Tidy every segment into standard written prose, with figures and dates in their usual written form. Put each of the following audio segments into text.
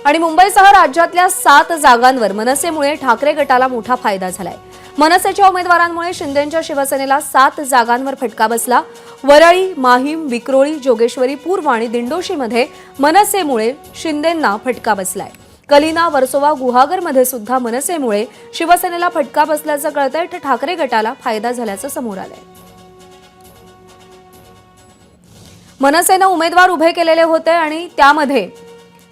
आणि मुंबईसह राज्यातल्या 7 जागांवर मनसेमुळे ठाकरे गटाला मोठा फायदा झालाय। मनसेच्या उमेदवारांमुळे शिंदेंच्या शिवसेनेला 7 जागांवर फटका बसला। वरळी, माहीम, विक्रोळी, जोगेश्वरी, पूर्व आणि दिंडोशीमध्ये मनसेमुळे शिंदेंना फटका बसलाय। कलिना, वर्सोवा, गुहागरमध्ये सुद्धा मनसेमुळे शिवसेनेला फटका बसल्याचं कळतंय, तर ठाकरे गटाला फायदा झाल्याचं समोर आलंय। मनसेने उमेदवार उभे केलेले होते आणि त्यामध्ये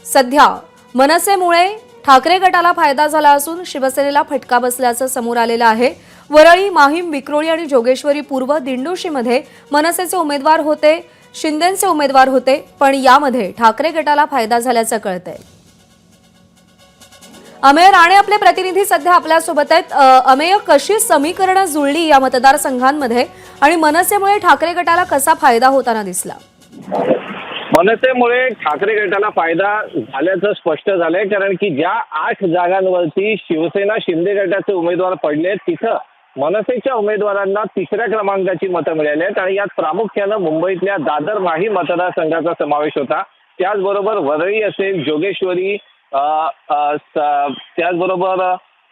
सध्या मनसेमुळे ठाकरे गटाला फायदा झाला असून शिवसेनेला फटका बसल्याचं समोर आलेलं आहे। वरळी, माहीम, विक्रोळी आणि जोगेश्वरी पूर्व, दिंडोशीमध्ये मनसेचे उमेदवार होते, शिंदेंचे उमेदवार होते, पण यामध्ये ठाकरे गटाला फायदा झाल्याचं कळतंय। अमेय राणे आपले प्रतिनिधी सध्या आपल्यासोबत आहेत। अमेय, कशी समीकरणं जुळली या मतदारसंघांमध्ये आणि मनसेमुळे ठाकरे गटाला कसा फायदा होताना दिसला? मनसेमुळे ठाकरे गटाला फायदा झाल्याचं स्पष्ट झालंय, कारण की ज्या 8 जागांवरती शिवसेना शिंदे गटाचे उमेदवार पडले तिथं मनसेच्या उमेदवारांना 3ऱ्या क्रमांकाची मतं मिळाली आहेत आणि यात प्रामुख्यानं मुंबईतल्या दादर माही मतदारसंघाचा समावेश होता। त्याचबरोबर वरळी असेल, जोगेश्वरी, त्याचबरोबर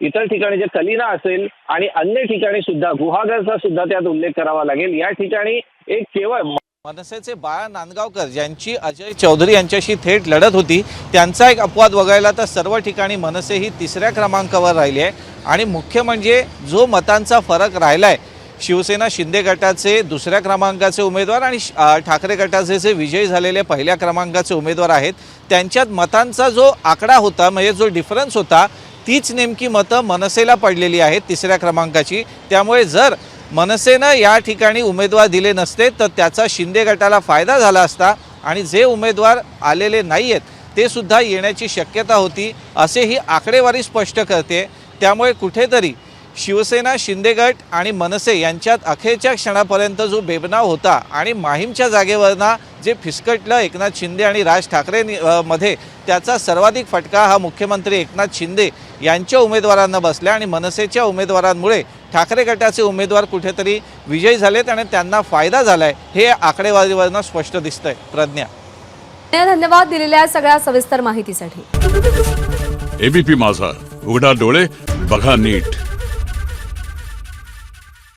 इतर ठिकाणी जे कलिना असेल आणि अन्य ठिकाणी सुद्धा गुहागरचा सुद्धा त्यात उल्लेख करावा लागेल। या ठिकाणी एक केवळ मनसेचे बाळा नांदगावकर ज्यांची अजय चौधरी यांच्याशी थेट लढत होती, त्यांचा एक अपवाद वगळला तर सर्व ठिकाणी मनसे ही 3ऱ्या क्रमांकावर राहिली आहे। आणि मुख्य म्हणजे जो मतांचा फरक राहिलाय, शिवसेना शिंदे गटाचे 2ऱ्या क्रमांकाचे उमेदवार आणि ठाकरे गटाचे जे विजयी झालेले 1ल्या क्रमांकाचे उमेदवार आहेत, त्यांच्यात मतांचा जो आकडा होता, म्हणजे जो डिफरन्स होता, तीच नेमकी मतं मनसेला पडलेली आहेत 3ऱ्या क्रमांकाची। त्यामुळे जर मनसेनं या ठिकाणी उमेदवार दिले नसते तर त्याचा शिंदे गटाला फायदा झाला असता आणि जे उमेदवार आलेले नाही आहेत ते सुद्धा येण्याची शक्यता होती, असे ही आकडेवारी स्पष्ट करते। त्यामुळे कुठेतरी शिवसेना शिंदे गट आणि मनसे यांच्यात अखेरच्या क्षणापर्यंत जो बेबनाव होता आणि माहीमच्या जागेवरना जे फिसकटलं एकनाथ शिंदे आणि राज ठाकरे मध्ये, त्याचा सर्वाधिक फटका हा मुख्यमंत्री एकनाथ शिंदे यांच्या उमेदवारांना बसला आणि मनसेच्या उमेदवारांमुळे ठाकरे गटाचे उमेदवार कुठेतरी विजयी झालेत आणि त्यांना फायदा झालाय, हे आकडेवारीवरनं स्पष्ट दिसतंय। प्रज्ञा, धन्यवाद दिलेल्या सगळ्या सविस्तर माहितीसाठी। एबीपी माझा, उघडा डोळे बघा नीट।